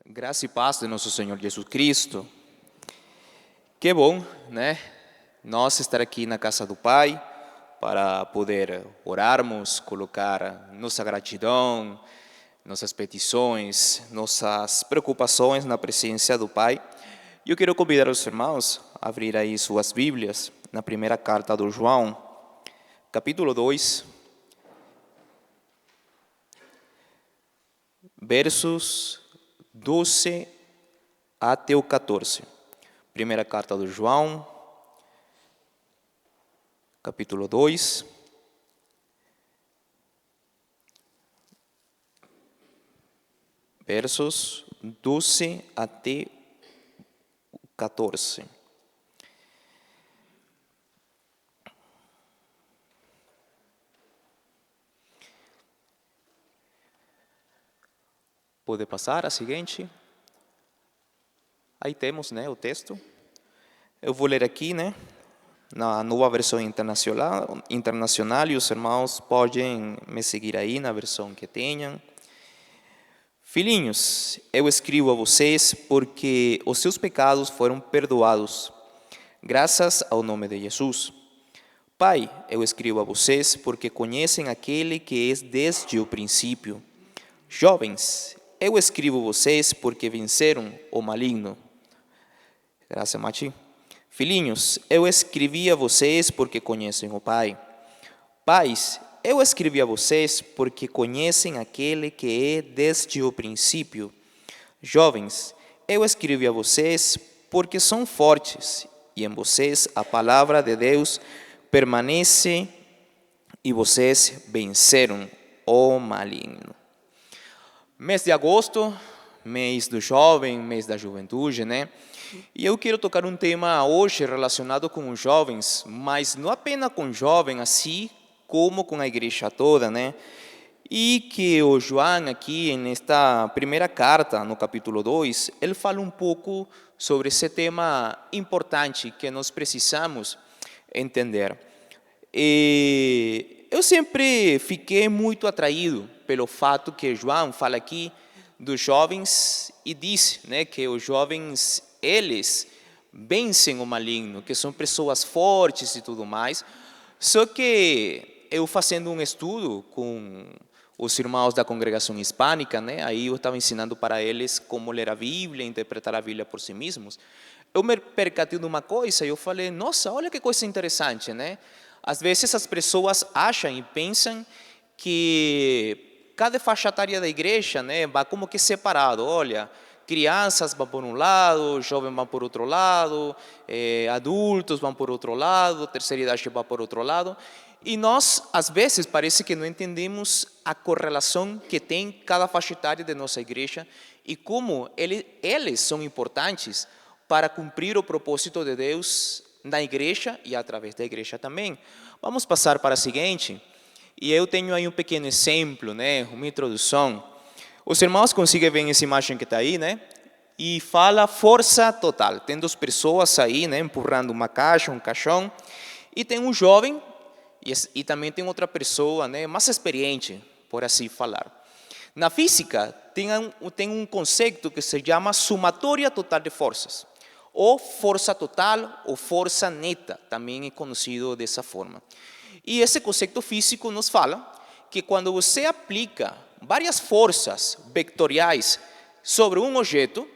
Graça e paz de nosso Senhor Jesus Cristo. Que bom, né? Nós estar aqui na casa do Pai para poder orarmos, colocar nossa gratidão, nossas petições, nossas preocupações na presença do Pai. E eu quero convidar os irmãos a abrir aí suas Bíblias na primeira carta do João, capítulo 2, versos 12 até o 14. Primeira carta do João, capítulo 2, versos 12 até o 14. Pode passar a seguinte. Aí temos, né, o texto. Eu vou ler aqui, né, na nova versão internacional, e os irmãos podem me seguir aí na versão que tenham. Filhinhos, eu escrevo a vocês porque os seus pecados foram perdoados, graças ao nome de Jesus. Pai, eu escrevo a vocês porque conhecem aquele que é desde o princípio. Jovens, eu escrevo a vocês porque venceram o maligno. Graças, Mati. Filhinhos, eu escrevi a vocês porque conhecem o Pai. Pais, eu escrevi a vocês porque conhecem aquele que é desde o princípio. Jovens, eu escrevi a vocês porque são fortes e em vocês a palavra de Deus permanece e vocês venceram o maligno. Mês de agosto, mês do jovem, mês da juventude, né? E eu quero tocar um tema hoje relacionado com os jovens, mas não apenas com os jovens, assim como com a igreja toda, né? E que o João aqui, nesta primeira carta, no capítulo 2, ele fala um pouco sobre esse tema importante que nós precisamos entender. E eu sempre fiquei muito atraído pelo fato que João fala aqui dos jovens e diz, né, que os jovens, eles vencem o maligno, que são pessoas fortes e tudo mais. Só que eu fazendo um estudo com os irmãos da congregação hispânica, né, aí eu estava ensinando para eles como ler a Bíblia, interpretar a Bíblia por si mesmos. Eu me percatei de uma coisa e eu falei, nossa, olha que coisa interessante, né? Às vezes as pessoas acham e pensam que cada faixa etária da igreja, né, vai como que separado. Olha, crianças vão por um lado, jovens vão por outro lado, adultos vão por outro lado, terceira idade vai por outro lado. E nós, às vezes, parece que não entendemos a correlação que tem cada faixa etária de nossa igreja e como eles são importantes para cumprir o propósito de Deus na igreja e através da igreja também. Vamos passar para a seguinte. E eu tenho aí um pequeno exemplo, né, uma introdução. Os irmãos conseguem ver essa imagem que está aí, né? E fala força total. Tem duas pessoas aí, né, empurrando uma caixa, um caixão. E tem um jovem e também tem outra pessoa, né, mais experiente, por assim falar. Na física, tem um conceito que se chama somatória total de forças. Ou força total ou força neta, também é conhecido dessa forma. E esse conceito físico nos fala que quando você aplica várias forças vetoriais sobre um objeto,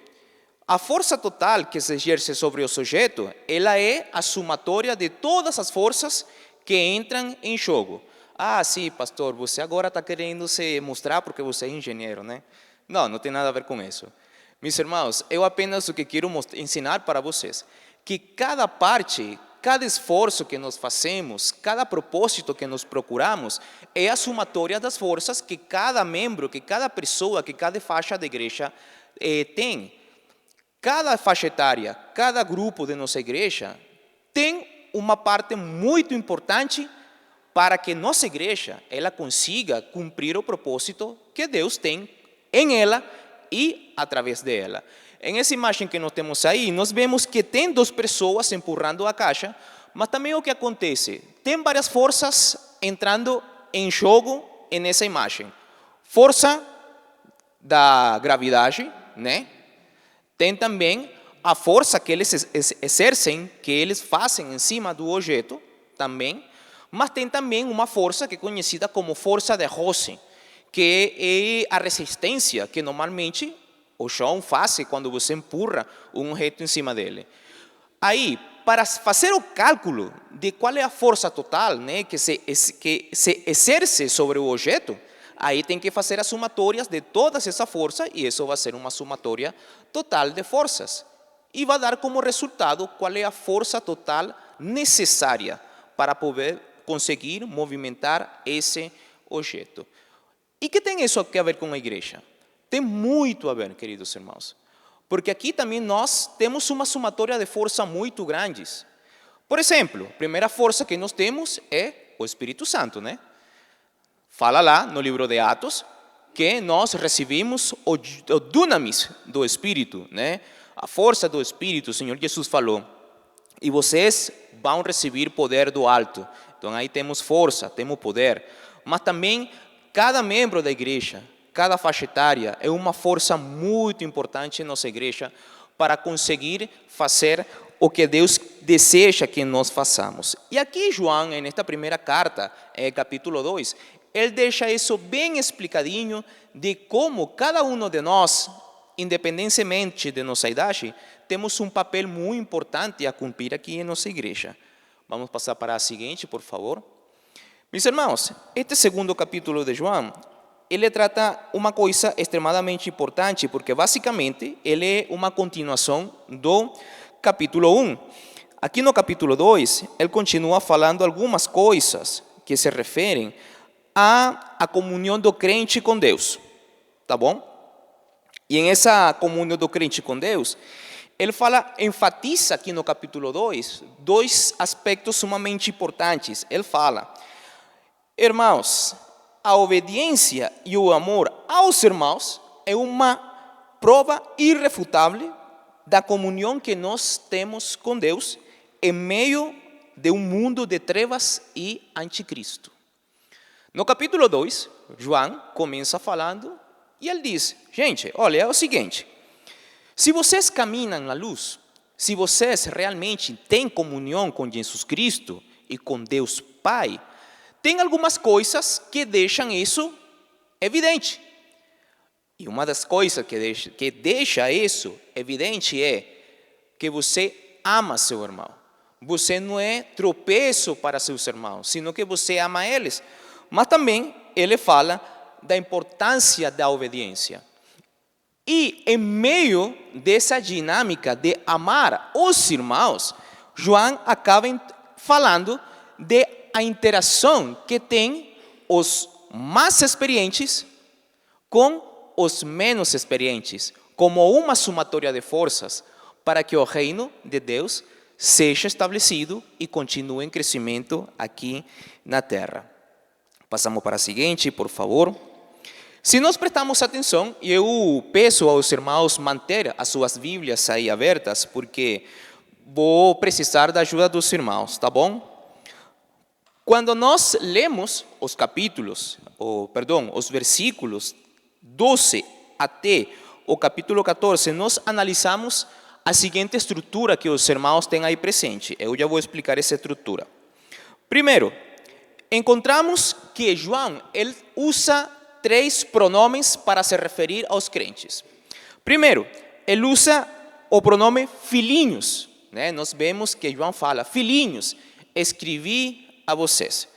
a força total que se exerce sobre o objeto, ela é a somatória de todas as forças que entram em jogo. Ah, sim, pastor, você agora está querendo se mostrar porque você é engenheiro, né? Não, não tem nada a ver com isso. Meus irmãos, eu apenas o que quero ensinar para vocês, que cada parte, cada esforço que nós fazemos, cada propósito que nós procuramos, é a somatória das forças que cada membro, que cada pessoa, que cada faixa da igreja tem. Cada faixa etária, cada grupo de nossa igreja tem uma parte muito importante para que nossa igreja ela consiga cumprir o propósito que Deus tem em ela e através dela. Em essa imagem que nós temos aí, nós vemos que tem duas pessoas empurrando a caixa, mas também o que acontece? Tem várias forças entrando em jogo nessa imagem. Força da gravidade, né? Tem também a força que eles exercem, que eles fazem em cima do objeto, também. Mas tem também uma força que é conhecida como força de roce, que é a resistência que normalmente o chão faz quando você empurra um objeto em cima dele. Aí, para fazer o cálculo de qual é a força total, né, que se exerce sobre o objeto, aí tem que fazer as somatórias de todas essa força e isso vai ser uma somatória total de forças. E vai dar como resultado qual é a força total necessária para poder conseguir movimentar esse objeto. E que tem isso a ver com a igreja? Tem muito a ver, queridos irmãos. Porque aqui também nós temos uma somatória de força muito grandes. Por exemplo, a primeira força que nós temos é o Espírito Santo, né? Fala lá no livro de Atos que nós recebemos o dunamis do Espírito, né? A força do Espírito, o Senhor Jesus falou. E vocês vão receber poder do alto. Então aí temos força, temos poder. Mas também cada membro da igreja, cada faixa etária é uma força muito importante em nossa igreja para conseguir fazer o que Deus deseja que nós façamos. E aqui João, nesta primeira carta, capítulo 2, ele deixa isso bem explicadinho de como cada um de nós, independentemente de nossa idade, temos um papel muito importante a cumprir aqui em nossa igreja. Vamos passar para a seguinte, por favor. Meus irmãos, este segundo capítulo de João, ele trata uma coisa extremadamente importante, porque basicamente ele é uma continuação do capítulo 1. Aqui no capítulo 2, ele continua falando algumas coisas que se referem à comunhão do crente com Deus, tá bom? E em essa comunhão do crente com Deus, ele enfatiza aqui no capítulo 2, dois aspectos sumamente importantes. Ele fala, irmãos, a obediência e o amor aos irmãos é uma prova irrefutável da comunhão que nós temos com Deus em meio de um mundo de trevas e anticristo. No capítulo 2, João começa falando e ele diz, gente, olha, é o seguinte, se vocês caminham na luz, se vocês realmente têm comunhão com Jesus Cristo e com Deus Pai, tem algumas coisas que deixam isso evidente. E uma das coisas que deixa isso evidente é que você ama seu irmão. Você não é tropeço para seus irmãos, sino que você ama eles. Mas também ele fala da importância da obediência. E em meio dessa dinâmica de amar os irmãos, João acaba falando de a interação que tem os mais experientes com os menos experientes, como uma somatória de forças para que o reino de Deus seja estabelecido e continue em crescimento aqui na terra. Passamos para a seguinte, por favor. Se nós prestamos atenção, eu peço aos irmãos manter as suas Bíblias aí abertas, porque vou precisar da ajuda dos irmãos, tá bom? Quando nós lemos os os versículos 12 até o capítulo 14, nós analisamos a seguinte estrutura que os irmãos têm aí presente. Eu já vou explicar essa estrutura. Primeiro, encontramos que João ele usa 3 pronomes para se referir aos crentes. Primeiro, ele usa o pronome filhinhos, né? Nós vemos que João fala, filhinhos, escrevi a vocês.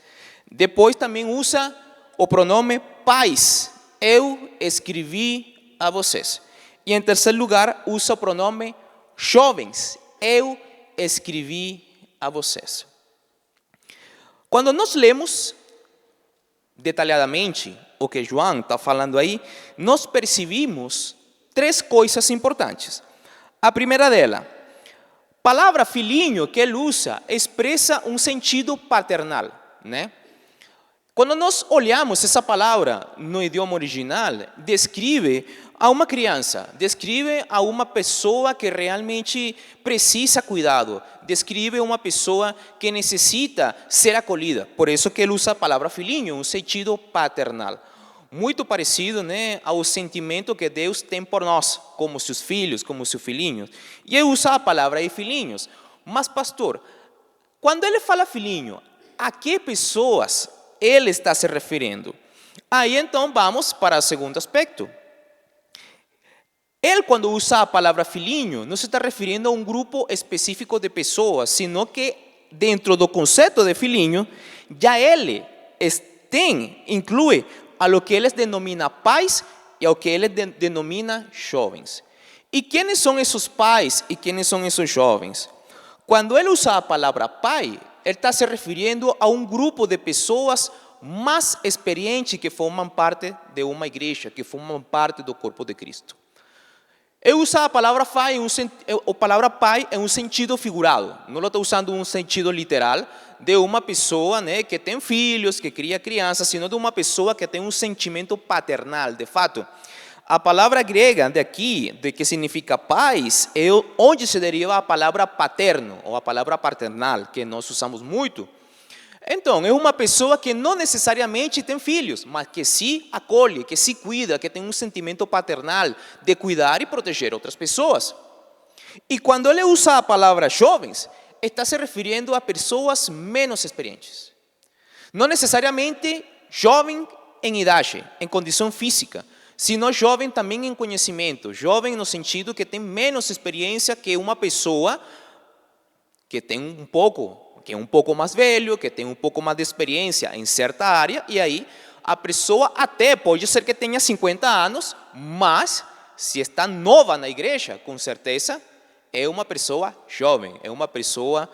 Depois também usa o pronome pais, eu escrevi a vocês. E em terceiro lugar, usa o pronome jovens, eu escrevi a vocês. Quando nós lemos detalhadamente o que João está falando aí, nós percebemos 3 coisas importantes. A primeira dela, a palavra filhinho que ele usa expressa um sentido paternal, né? Quando nós olhamos essa palavra no idioma original, descreve a uma criança, descreve a uma pessoa que realmente precisa cuidado, descreve uma pessoa que necessita ser acolhida. Por isso que ele usa a palavra filhinho, um sentido paternal. muito parecido, né, ao sentimento que Deus tem por nós, como seus filhos, como seus filhinhos. E ele usa a palavra de filhinhos. Mas, pastor, quando ele fala filhinho, a que pessoas ele está se referindo? Aí então vamos para o segundo aspecto. Ele, quando usa a palavra filhinho, não se está referindo a um grupo específico de pessoas, sino que dentro do conceito de filhinho, já ele inclui a lo que ele denomina pais e ao que ele denomina jovens. E quem são esses pais e quem são esses jovens? Quando ele usa a palavra pai, ele está se referindo a um grupo de pessoas mais experientes que formam parte de uma igreja, que formam parte do corpo de Cristo. Ele usa a palavra pai em um sentido figurado, não lo está usando em um sentido literal, de uma pessoa, né, que tem filhos, que cria crianças, sino de uma pessoa que tem um sentimento paternal. De fato, a palavra grega de aqui, de que significa pais, é onde se deriva a palavra paterno, ou a palavra paternal, que nós usamos muito. Então, é uma pessoa que não necessariamente tem filhos, mas que se acolhe, que se cuida, que tem um sentimento paternal de cuidar e proteger outras pessoas. E quando ele usa a palavra jovens, está se referindo a pessoas menos experientes. Não necessariamente jovem em idade, em condição física, sino jovem também em conhecimento, jovem no sentido que tem menos experiência que uma pessoa que tem que é um pouco mais velho, que tem um pouco mais de experiência em certa área, e aí a pessoa até pode ser que tenha 50 anos, mas se está nova na igreja, com certeza, é uma pessoa jovem, é uma pessoa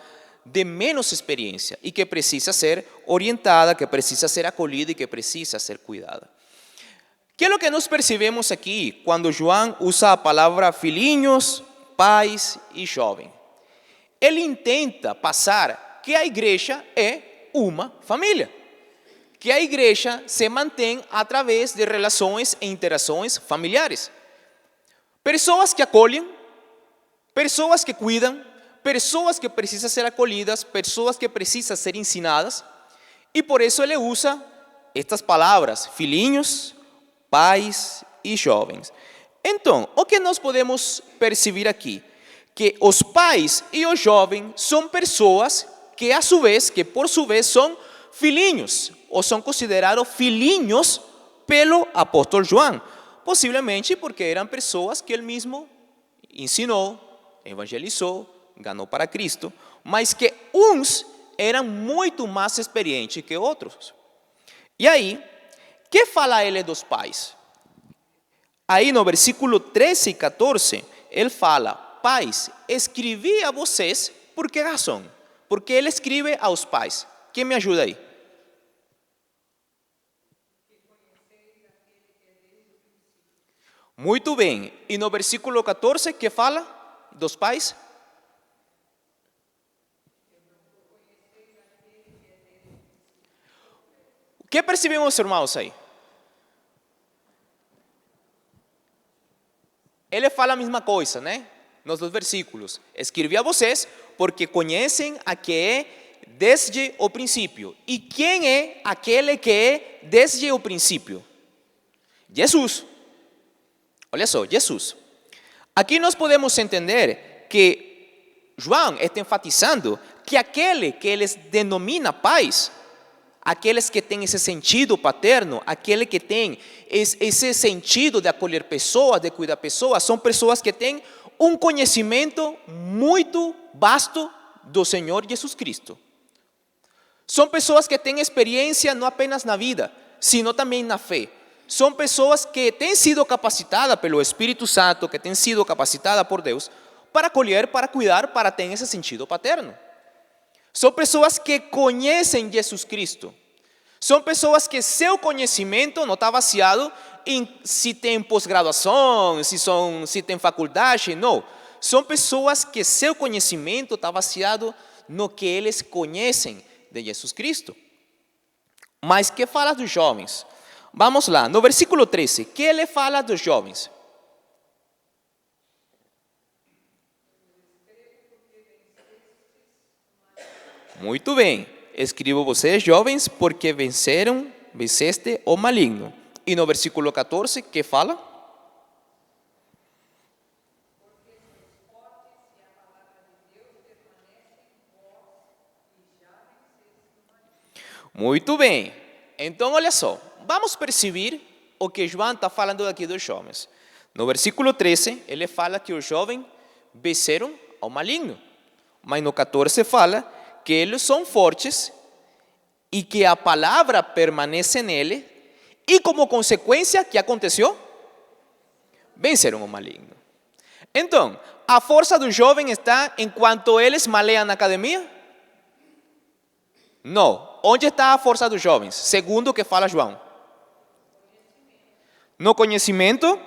de menos experiência e que precisa ser orientada, que precisa ser acolhida e que precisa ser cuidada. Que é o que nós percebemos aqui quando João usa a palavra filhinhos, pais e jovem? Ele intenta passar que a igreja é uma família, que a igreja se mantém através de relações e interações familiares. Pessoas que acolhem, pessoas que cuidam, pessoas que precisam ser acolhidas, pessoas que precisam ser ensinadas, e por isso ele usa estas palavras, filhinhos, pais e jovens. Então, o que nós podemos perceber aqui? Que os pais e os jovens são pessoas que a su vez, que por sua vez são filhinhos, ou são considerados filhinhos pelo apóstolo João, possivelmente porque eram pessoas que ele mesmo ensinou, evangelizou, ganhou para Cristo, mas que uns eram muito mais experientes que outros. E aí, que fala ele dos pais? Aí no versículo 13 e 14, ele fala: pais, escrevi a vocês, por que razão? Porque ele escreve aos pais. Quem me ajuda aí? Muito bem. E no versículo 14, que fala dos pais? O que percebemos, irmãos, aí? Ele fala a mesma coisa, né? Nos dois versículos. Escrevi a vocês porque conhecem a que é desde o princípio. E quem é aquele que é desde o princípio? Jesus. Olha só, Jesus. Aqui nós podemos entender que João está enfatizando que aquele que eles denomina pais, aqueles que têm esse sentido paterno, aquele que tem esse sentido de acolher pessoas, de cuidar pessoas, são pessoas que têm um conhecimento muito vasto do Senhor Jesus Cristo. São pessoas que têm experiência não apenas na vida, sino também na fé. São pessoas que têm sido capacitadas pelo Espírito Santo, que têm sido capacitadas por Deus, para acolher, para cuidar, para ter esse sentido paterno. São pessoas que conhecem Jesus Cristo. São pessoas que seu conhecimento não está baseado em se tem pós-graduação, se tem faculdade, não. São pessoas que seu conhecimento está baseado no que eles conhecem de Jesus Cristo. Mas que fala dos jovens? Vamos lá, no versículo 13, que ele fala dos jovens? Muito bem, escrevo vocês jovens porque venceste o maligno. E no versículo 14, que fala? Muito bem. Então, olha só. Vamos perceber o que João está falando aqui dos jovens. No versículo 13, ele fala que os jovens venceram ao maligno. Mas no 14 fala que eles são fortes e que a palavra permanece nele. E como consequência, o que aconteceu? Venceram o maligno. Então, a força do jovem está enquanto eles maleam na academia? Não. Onde está a força dos jovens? Segundo o que fala João. No conhecimento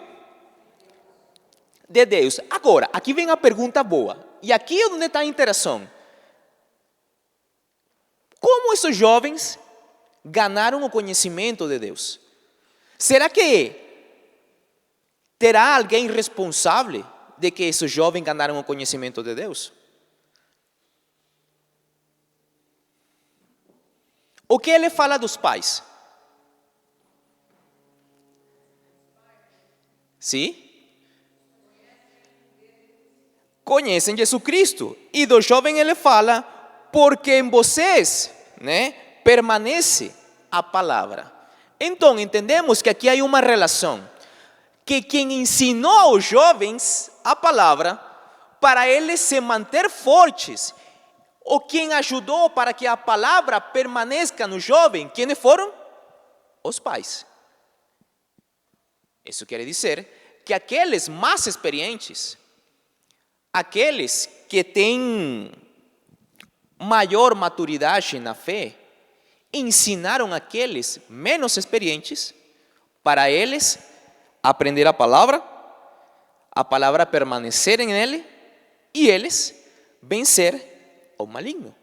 de Deus. Agora, aqui vem a pergunta boa. E aqui é onde está a interação. Como esses jovens ganharam o conhecimento de Deus? Será que terá alguém responsável de que esses jovens ganharam o conhecimento de Deus? O que ele fala dos pais? Sim? Conhecem Jesus Cristo. E do jovem ele fala, porque em vocês, permanece a palavra. Então, entendemos que aqui há uma relação. Que quem ensinou aos jovens a palavra, para eles se manter fortes, ou quem ajudou para que a palavra permaneça no jovem, quem foram? Os pais. Isso quer dizer que aqueles mais experientes, aqueles que têm maior maturidade na fé, ensinaram aqueles menos experientes para eles aprender a palavra permanecer em ele e eles vencer o maligno.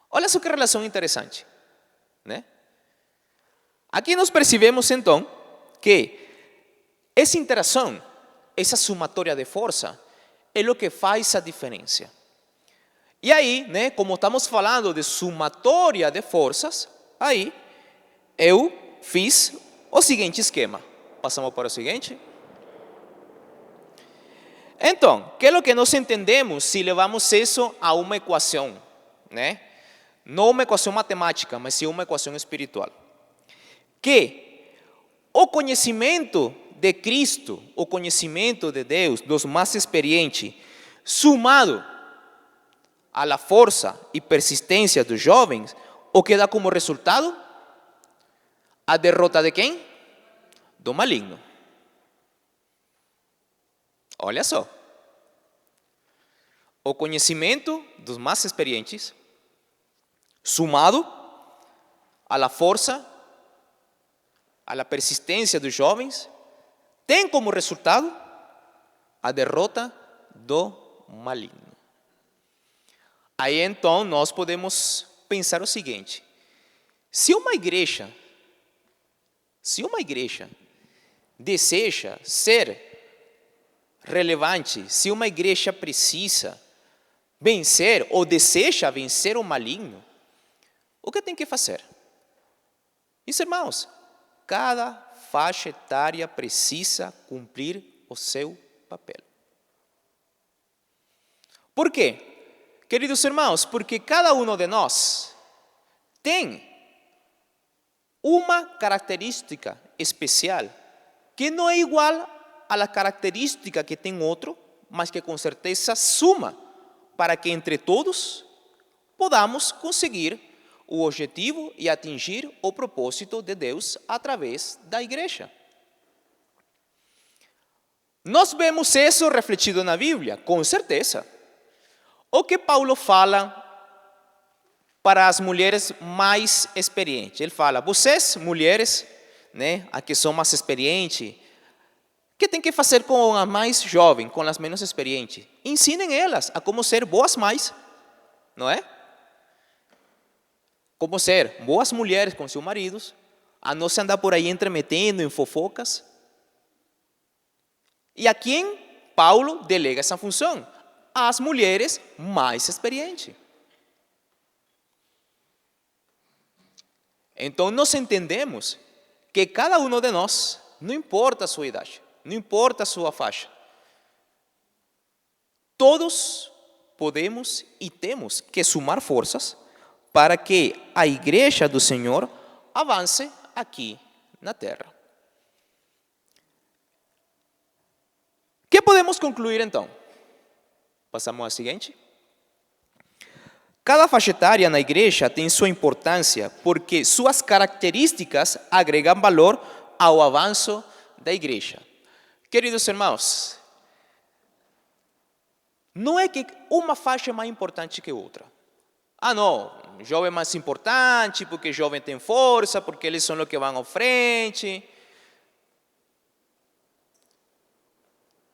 Olha só que relação interessante, Aqui nós percebemos então que essa interação, essa somatória de força, é o que faz a diferença. E aí, como estamos falando de somatória de forças, aí eu fiz o seguinte esquema. Passamos para o seguinte. Então, que é o que nós entendemos se levamos isso a uma equação, Não uma equação matemática, mas sim uma equação espiritual. Que o conhecimento de Cristo, o conhecimento de Deus, dos mais experientes, sumado a la força e persistência dos jovens, o que dá como resultado? A derrota de quem? Do maligno. Olha só. O conhecimento dos mais experientes, sumado a la força, a la persistência dos jovens, tem como resultado a derrota do maligno. Aí então nós podemos pensar o seguinte: se uma igreja deseja ser relevante, se uma igreja precisa vencer ou deseja vencer o maligno, o que tem que fazer? Meus irmãos, cada faixa etária precisa cumprir o seu papel. Por quê? Queridos irmãos, porque cada um de nós tem uma característica especial que não é igual à característica que tem outro, mas que com certeza suma para que entre todos podamos conseguir o objetivo e atingir o propósito de Deus através da igreja. Nós vemos isso refletido na Bíblia, com certeza. O que Paulo fala para as mulheres mais experientes? Ele fala, vocês mulheres, as que são mais experientes, o que tem que fazer com as mais jovens, com as menos experientes? Ensinem elas a como ser boas mães, não é? Como ser boas mulheres com seus maridos, a não se andar por aí entremetendo em fofocas. E a quem Paulo delega essa função? Às mulheres mais experientes. Então nós entendemos que cada um de nós, não importa a sua idade, não importa a sua faixa, todos podemos e temos que sumar forças para que a igreja do Senhor avance aqui na terra. O que podemos concluir então? Passamos à seguinte. Cada faixa etária na igreja tem sua importância porque suas características agregam valor ao avanço da igreja. Queridos irmãos, não é que uma faixa é mais importante que outra. Ah, não, jovem é mais importante porque jovem tem força, porque eles são os que vão à frente.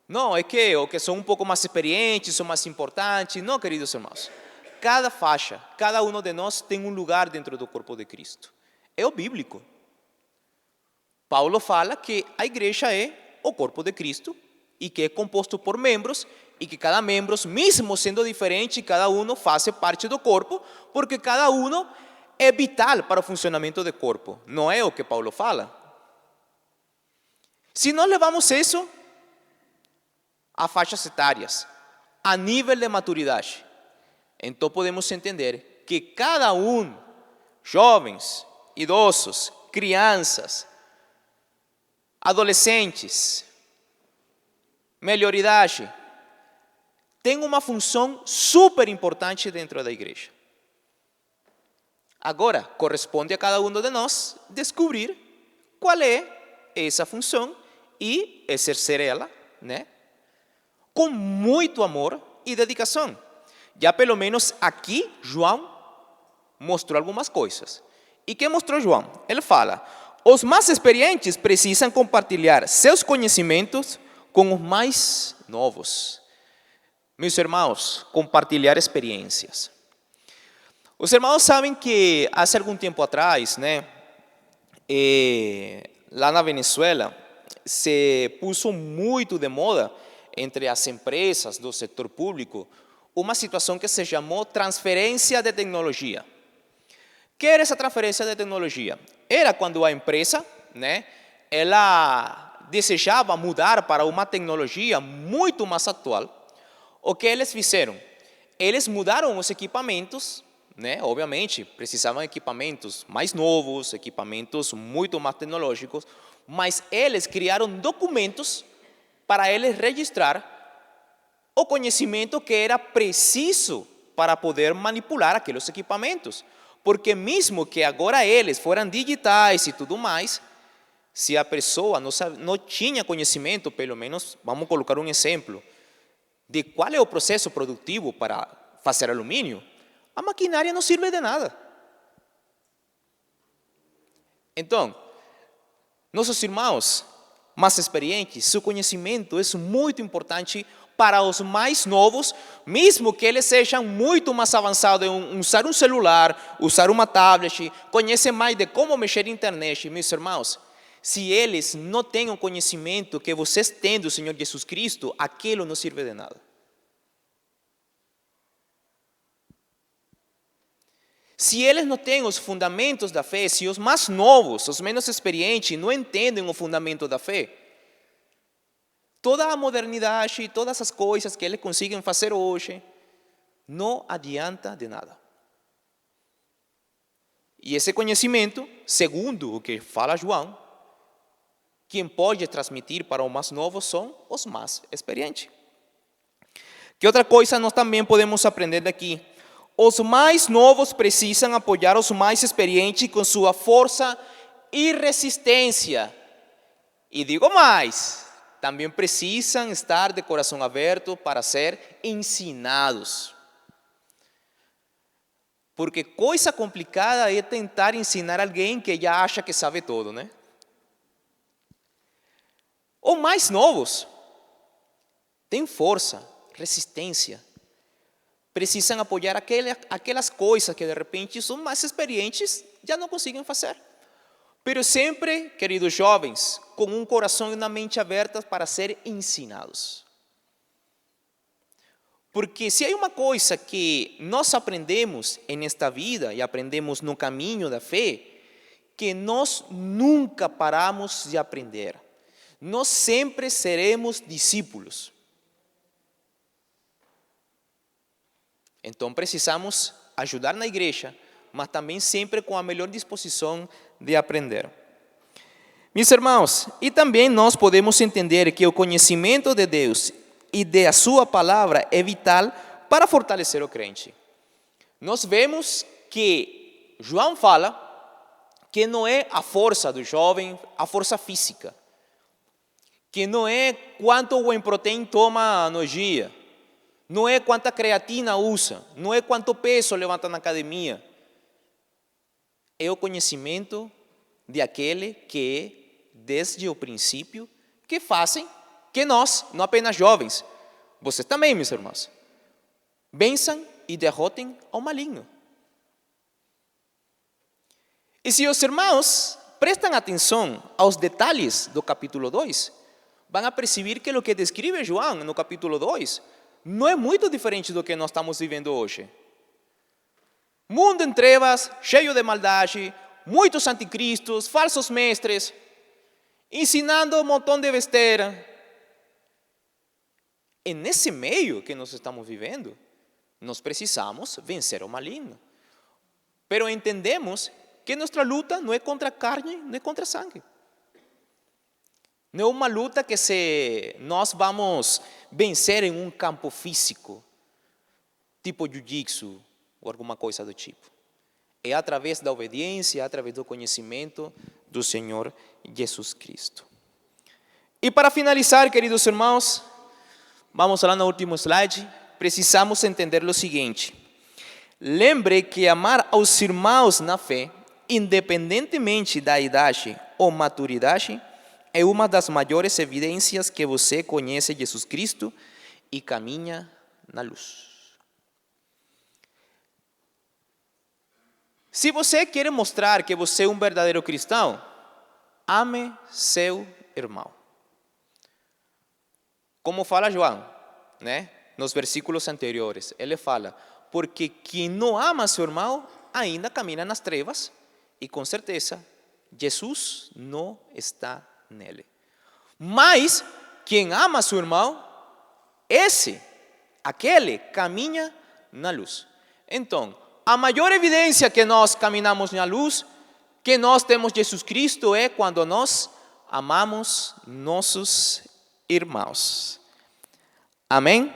Não, é que os que são um pouco mais experientes são mais importantes. Não, queridos irmãos. Cada faixa, cada um de nós tem um lugar dentro do corpo de Cristo. É o bíblico. Paulo fala que a igreja é o corpo de Cristo e que é composto por membros e que cada membro, mesmo sendo diferente, cada um faz parte do corpo, porque cada um é vital para o funcionamento do corpo. Não é o que Paulo fala? Se nós levamos isso a faixas etárias, a nível de maturidade, então podemos entender que cada um, jovens, idosos, crianças, adolescentes, melhoridade, tem uma função super importante dentro da igreja. Agora, corresponde a cada um de nós descobrir qual é essa função e exercer ela, né? Com muito amor e dedicação. Já pelo menos aqui, João mostrou algumas coisas. E que mostrou João? Ele fala, os mais experientes precisam compartilhar seus conhecimentos com os mais novos. Meus irmãos, compartilhar experiências. Os irmãos sabem que há algum tempo atrás, né, lá na Venezuela, se puso muito de moda entre as empresas do setor público uma situação que se chamou transferência de tecnologia. O que era essa transferência de tecnologia? Era quando a empresa, né, ela desejava mudar para uma tecnologia muito mais atual. O que eles fizeram? Eles mudaram os equipamentos, né? Obviamente, precisavam de equipamentos mais novos, equipamentos muito mais tecnológicos, mas eles criaram documentos para eles registrar o conhecimento que era preciso para poder manipular aqueles equipamentos. Porque mesmo que agora eles foram digitais e tudo mais, se a pessoa não tinha conhecimento, pelo menos, vamos colocar um exemplo, de qual é o processo produtivo para fazer alumínio, a maquinária não serve de nada. Então, nossos irmãos mais experientes, seu conhecimento é muito importante para os mais novos, mesmo que eles sejam muito mais avançados em usar um celular, usar uma tablet, conhecem mais de como mexer na internet. Meus irmãos, se eles não têm o conhecimento que vocês têm do Senhor Jesus Cristo, aquilo não serve de nada. Se eles não têm os fundamentos da fé, se os mais novos, os menos experientes, não entendem o fundamento da fé, toda a modernidade e todas as coisas que eles conseguem fazer hoje, não adianta de nada. E esse conhecimento, segundo o que fala João, quem pode transmitir para os mais novos são os mais experientes. Que outra coisa nós também podemos aprender daqui? Os mais novos precisam apoiar os mais experientes com sua força e resistência. E digo mais, também precisam estar de coração aberto para ser ensinados. Porque coisa complicada é tentar ensinar alguém que já acha que sabe tudo, né? Os mais novos têm força, resistência. Precisam apoiar aquelas coisas que de repente os mais experientes já não conseguem fazer. Mas sempre, queridos jovens, com um coração e uma mente aberta para ser ensinados. Porque se há uma coisa que nós aprendemos nesta vida e aprendemos no caminho da fé, que nós nunca paramos de aprender. Nós sempre seremos discípulos. Então precisamos ajudar na igreja, mas também sempre com a melhor disposição de aprender. Meus irmãos, e também nós podemos entender que o conhecimento de Deus e de sua palavra é vital para fortalecer o crente. Nós vemos que João fala que não é a força do jovem, a força física, que não é quanto whey protein toma no dia, não é quanta creatina usa, não é quanto peso levanta na academia, é o conhecimento de aquele que desde o princípio que fazem que nós, não apenas jovens, vocês também, meus irmãos, vençam e derrotem ao maligno. E se os irmãos prestam atenção aos detalhes do capítulo 2, vão a perceber que o que descreve João no capítulo 2 não é muito diferente do que nós estamos vivendo hoje. Mundo em trevas, cheio de maldade, muitos anticristos, falsos mestres, ensinando um montão de besteira. E nesse meio que nós estamos vivendo, nós precisamos vencer o maligno. Pero entendemos que nossa luta não é contra a carne, não é contra a sangue. Não é uma luta que nós vamos vencer em um campo físico, tipo jiu-jitsu ou alguma coisa do tipo. É através da obediência, através do conhecimento do Senhor Jesus Cristo. E para finalizar, queridos irmãos, vamos lá no último slide, precisamos entender o seguinte. Lembre que amar aos irmãos na fé, independentemente da idade ou maturidade, é uma das maiores evidências que você conhece Jesus Cristo e caminha na luz. Se você quer mostrar que você é um verdadeiro cristão, ame seu irmão. Como fala João, né? Nos versículos anteriores, ele fala, porque quem não ama seu irmão ainda camina nas trevas e com certeza Jesus não está nele. Mas quem ama seu irmão, aquele caminha na luz. Então, a maior evidência que nós caminhamos na luz, que nós temos Jesus Cristo, é quando nós amamos nossos irmãos. Amém?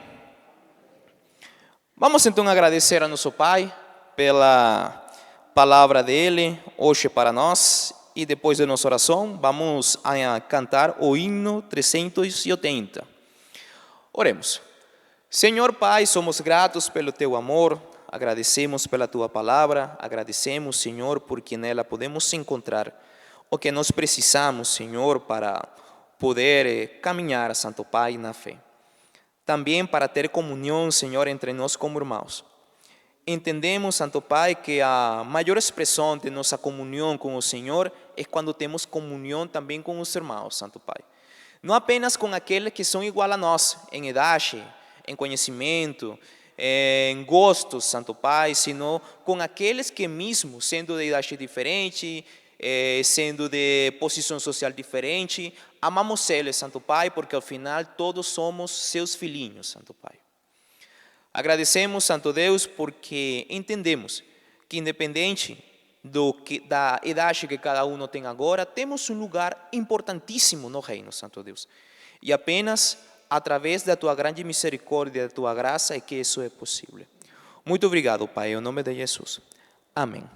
Vamos então agradecer a nosso Pai pela palavra dele hoje para nós. E depois de nossa oração, vamos a cantar o hino 380. Oremos. Senhor Pai, somos gratos pelo teu amor, agradecemos pela tua palavra, agradecemos, Senhor, porque nela podemos encontrar o que nós precisamos, Senhor, para poder caminhar, Santo Pai, na fé. Também para ter comunhão, Senhor, entre nós como irmãos. Entendemos, Santo Pai, que a maior expressão de nossa comunhão com o Senhor é quando temos comunhão também com os irmãos, Santo Pai. Não apenas com aqueles que são igual a nós, em idade, em conhecimento, em gostos, Santo Pai, sino com aqueles que mesmo sendo de idade diferente, sendo de posição social diferente, amamos eles, Santo Pai, porque ao final todos somos seus filhinhos, Santo Pai. Agradecemos, Santo Deus, porque entendemos que independente da idade que cada um tem agora, temos um lugar importantíssimo no reino, Santo Deus. E apenas através da tua grande misericórdia, da tua graça, é que isso é possível. Muito obrigado, Pai, em nome de Jesus. Amém.